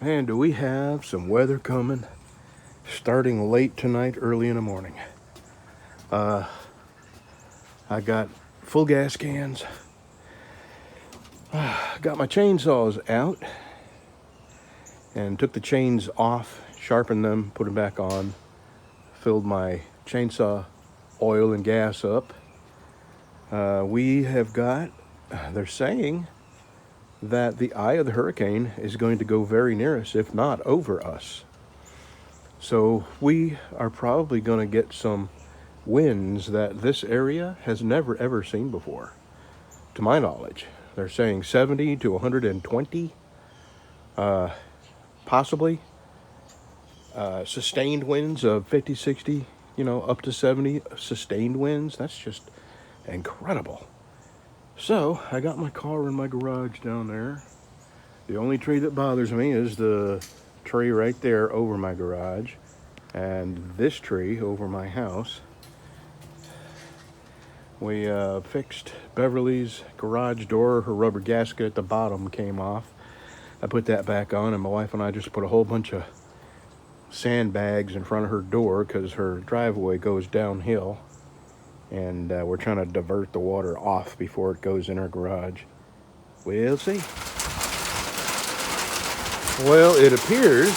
Man, do we have some weather coming starting late tonight, early in the morning. I got full gas cans. Got my chainsaws out and took the chains off, sharpened them, put them back on, filled my chainsaw oil and gas up. We have got, they're saying that the eye of the hurricane is going to go very near us, if not over us. So we are probably going to get some winds that this area has never ever seen before, to my knowledge. They're saying 70 to 120, possibly. Sustained winds of 50, 60, up to 70 sustained winds. That's just incredible. So I got my car in my garage down there. The only tree that bothers me is the tree right there over my garage and this tree over my house. We fixed Beverly's garage door. Her rubber gasket at the bottom came off. I put that back on, and my wife and I just put a whole bunch of sandbags in front of her door because her driveway goes downhill, and we're trying to divert the water off before it goes in our garage. We'll see. Well, it appears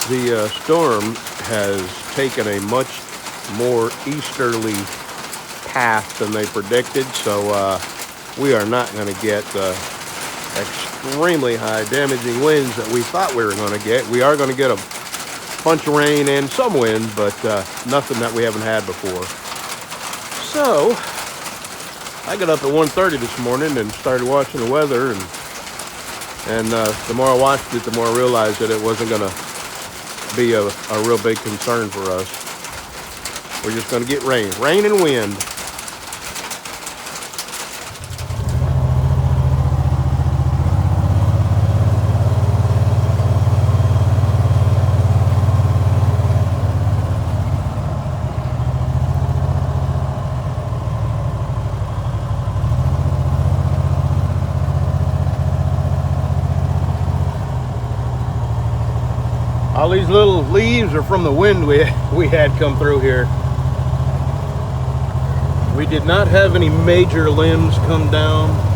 the storm has taken a much more easterly path than they predicted, so we are not going to get the extremely high damaging winds that we thought we were going to get. We are going to get a bunch of rain and some wind, but nothing that we haven't had before. So I got up at 1:30 this morning and started watching the weather, and the more I watched it, the more I realized that it wasn't going to be a real big concern for us. We're just going to get rain and wind. All these little leaves are from the wind we had come through here. We did not have any major limbs come down.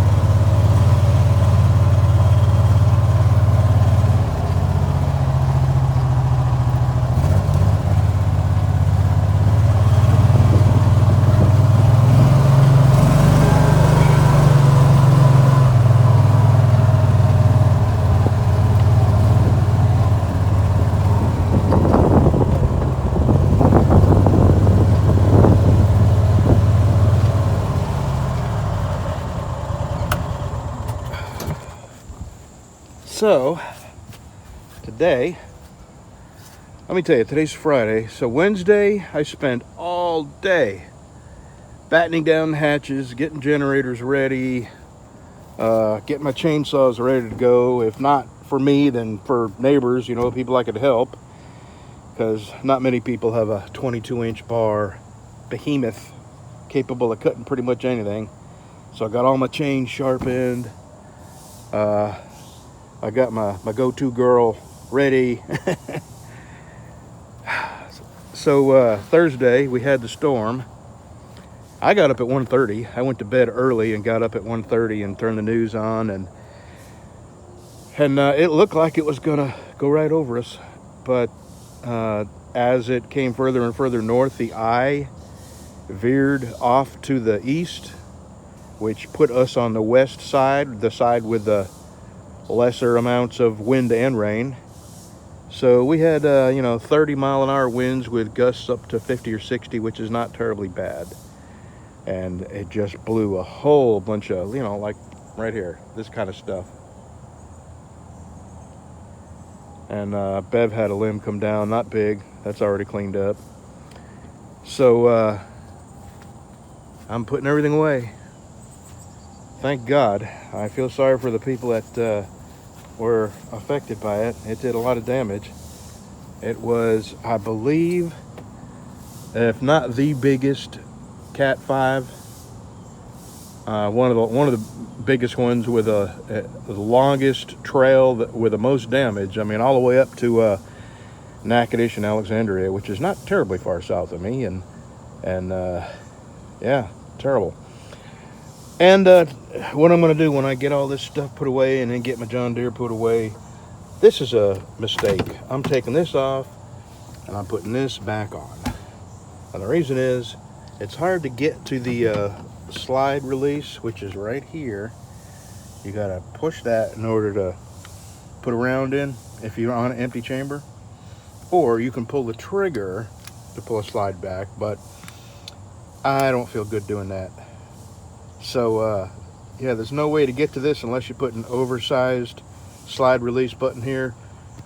So, today, let me tell you, today's Friday. So Wednesday, I spent all day battening down hatches, getting generators ready, getting my chainsaws ready to go. If not for me, then for neighbors, people I could help. Because not many people have a 22-inch bar behemoth capable of cutting pretty much anything. So I got all my chains sharpened. I got my go-to girl ready. So Thursday, we had the storm. I got up at 1:30. I went to bed early and got up at 1:30 and turned the news on. And it looked like it was going to go right over us. But as it came further and further north, the eye veered off to the east, which put us on the west side, the side with the lesser amounts of wind and rain. So we had 30-mile-an-hour winds with gusts up to 50 or 60, which is not terribly bad. And it just blew a whole bunch of, like right here, this kind of stuff. And Bev had a limb come down, not big, that's already cleaned up. So I'm putting everything away. Thank God. I feel sorry for the people that were affected by it. It did a lot of damage. It was, I believe, if not the biggest Cat 5 One of the biggest ones with the longest trail with the most damage. I mean, all the way up to Natchitoches and Alexandria, which is not terribly far south of me, and yeah, terrible. And what I'm going to do when I get all this stuff put away and then get my John Deere put away, this is a mistake. I'm taking this off and I'm putting this back on. And the reason is, it's hard to get to the slide release, which is right here. You got to push that in order to put a round in if you're on an empty chamber. Or you can pull the trigger to pull a slide back, but I don't feel good doing that. So yeah, there's no way to get to this unless you put an oversized slide release button here.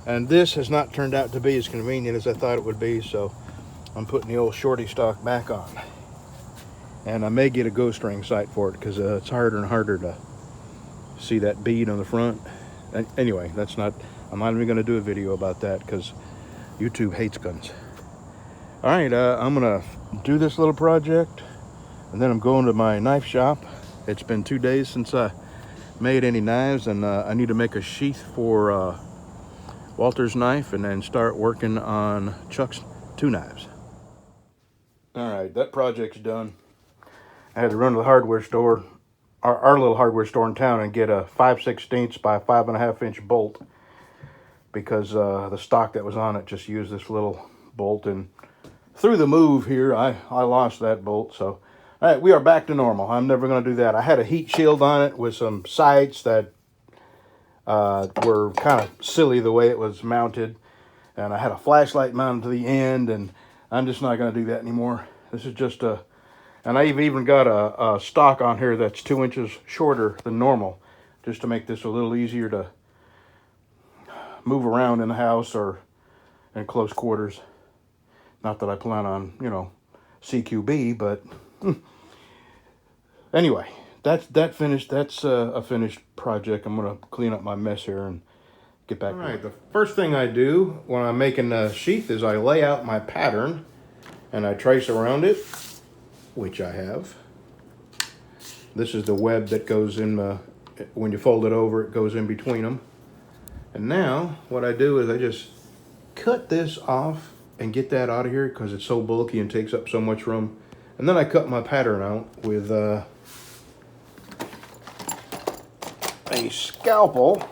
And this has not turned out to be as convenient as I thought it would be, so I'm putting the old shorty stock back on. And I may get a ghost ring sight for it because it's harder and harder to see that bead on the front. And anyway, I'm not even going to do a video about that because YouTube hates guns. All right, I'm going to do this little project, and then I'm going to my knife shop. It's been 2 days since I made any knives, and I need to make a sheath for Walter's knife and then start working on Chuck's 2 knives. All right, that project's done. I had to run to the hardware store, our little hardware store in town, and get a 5/16 by 5.5 inch bolt because the stock that was on it just used this little bolt, and through the move here, I lost that bolt. So, all right, we are back to normal. I'm never going to do that. I had a heat shield on it with some sights that were kind of silly the way it was mounted, and I had a flashlight mounted to the end, and I'm just not going to do that anymore. This is just and I've even got a stock on here that's 2 inches shorter than normal, just to make this a little easier to move around in the house or in close quarters. Not that I plan on, CQB, but anyway, that's finished. That's a finished project. I'm gonna clean up my mess here and get back. All right, the first thing I do when I'm making a sheath is I lay out my pattern and I trace around it, which I have. This is the web that goes in when you fold it over, it goes in between them. And now what I do is I just cut this off and get that out of here because it's so bulky and takes up so much room. And then I cut my pattern out with a scalpel.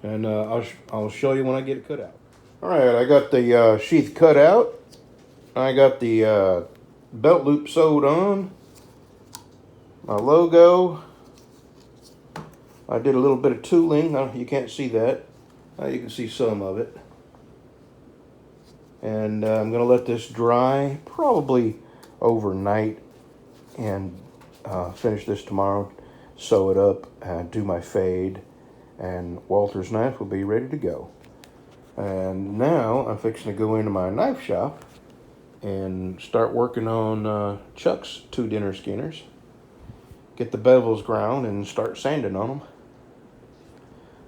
And I'll show you when I get it cut out. All right, I got the sheath cut out. I got the belt loop sewed on. My logo. I did a little bit of tooling. You can't see that. You can see some of it. And I'm going to let this dry probably overnight and finish this tomorrow. Sew it up, do my fade, and Walter's knife will be ready to go. And now I'm fixing to go into my knife shop and start working on Chuck's 2 dinner skinners. Get the bevels ground and start sanding on them.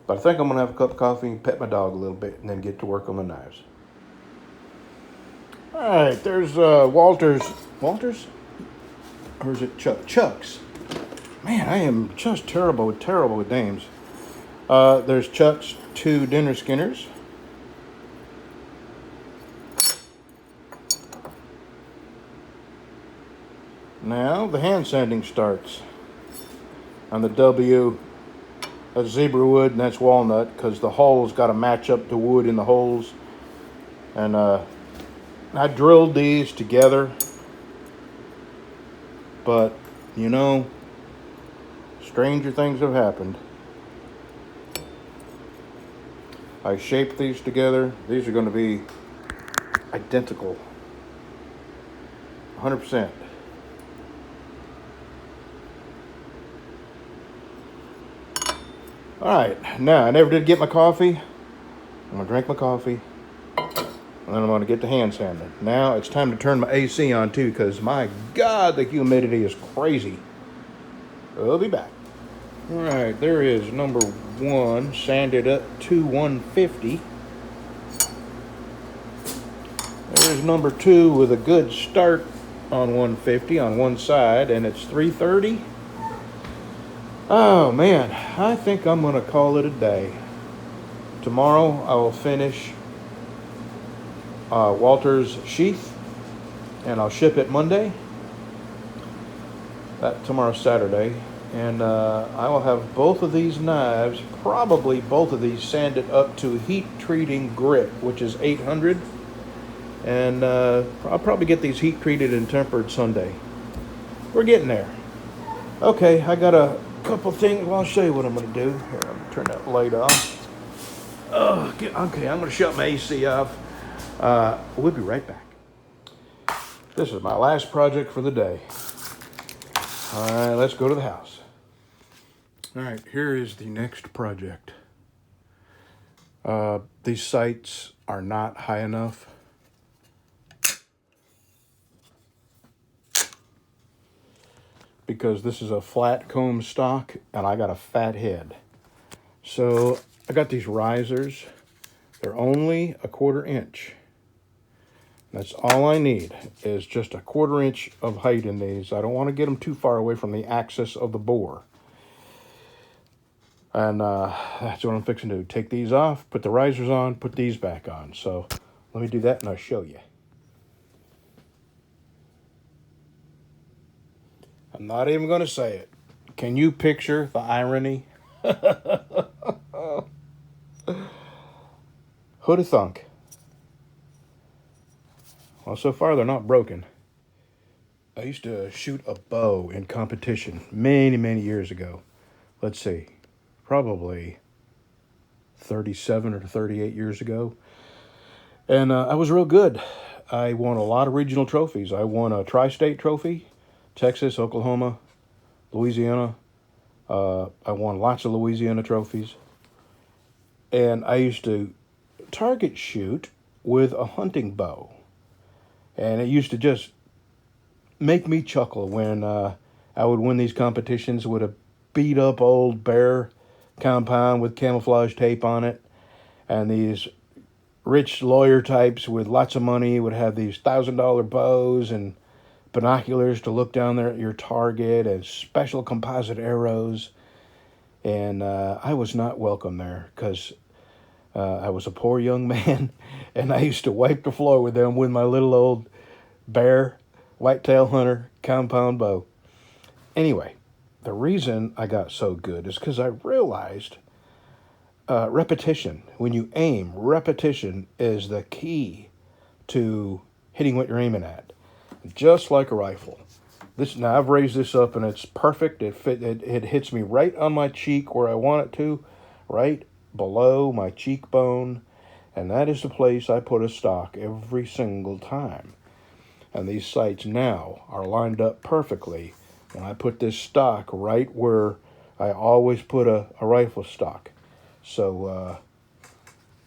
But I think I'm going to have a cup of coffee and pet my dog a little bit and then get to work on the knives. All right, there's Walter's? Or is it Chuck's? Man, I am just terrible with names. There's Chuck's 2 dinner skinners. Now the hand sanding starts. On the W, that's zebra wood and that's walnut because the holes got to match up the wood in the holes. And I drilled these together, but stranger things have happened. I shaped these together. These are going to be identical, 100%. All right, now I never did get my coffee. I'm gonna drink my coffee, and then I'm gonna get the hand sander. Now it's time to turn my AC on too, because my God, the humidity is crazy. We'll be back. All right, there is number 1, sanded up to 150. There's Here's number 2 with a good start on 150 on one side, and it's 330. Oh man, I think I'm gonna call it a day. Tomorrow I will finish Walter's sheath, and I'll ship it Monday. Tomorrow's Saturday, and I will have both of these knives, probably both of these, sanded up to heat treating grit, which is 800, and I'll probably get these heat treated and tempered Sunday. We're getting there. Okay, I got a couple things. Well, I'll show you what I'm going to do. Here, I'm going to turn that light off. Okay, I'm going to shut my AC off. We'll be right back. This is my last project for the day. All right, let's go to the house. All right, here is the next project. These sights are not high enough. Because this is a flat comb stock and I got a fat head. So I got these risers. They're only a 1/4 inch. That's all I need, is just a 1/4 inch of height in these. I don't want to get them too far away from the axis of the bore. And that's what I'm fixing to do. Take these off, put the risers on, put these back on. So let me do that and I'll show you. I'm not even going to say it. Can you picture the irony? Who'd have thunk? Well, so far they're not broken. I used to shoot a bow in competition many, many years ago. Let's see, probably 37 or 38 years ago. And I was real good. I won a lot of regional trophies. I won a tri-state trophy, Texas, Oklahoma, Louisiana. I won lots of Louisiana trophies. And I used to target shoot with a hunting bow. And it used to just make me chuckle when I would win these competitions with a beat up old bear compound with camouflage tape on it. And these rich lawyer types with lots of money would have these $1,000 bows and binoculars to look down there at your target and special composite arrows. And I was not welcome there because I was a poor young man, and I used to wipe the floor with them with my little old bear whitetail hunter compound bow. Anyway, the reason I got so good is because I realized repetition. When you aim, repetition is the key to hitting what you're aiming at. Just like a rifle. Now I've raised this up and it's perfect. It hits me right on my cheek where I want it to, right below my cheekbone, and that is the place I put a stock every single time. And these sights now are lined up perfectly when I put this stock right where I always put a rifle stock. So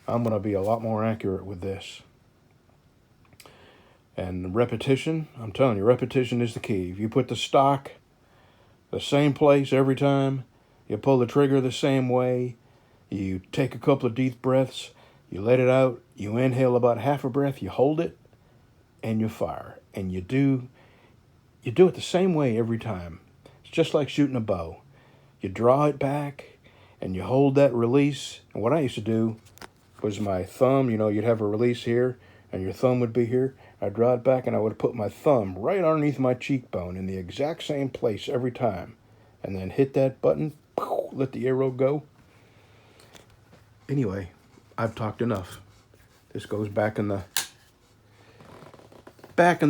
I'm going to be a lot more accurate with this. And repetition, I'm telling you, repetition is the key. If you put the stock the same place every time, you pull the trigger the same way, you take a couple of deep breaths, you let it out, you inhale about half a breath, you hold it, and you fire. And you do it the same way every time. It's just like shooting a bow. You draw it back, and you hold that release. And what I used to do was my thumb, you'd have a release here, and your thumb would be here. I'd draw it back, and I would put my thumb right underneath my cheekbone in the exact same place every time. And then hit that button, let the arrow go. Anyway, I've talked enough. This goes back in the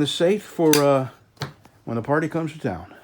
safe for when the party comes to town.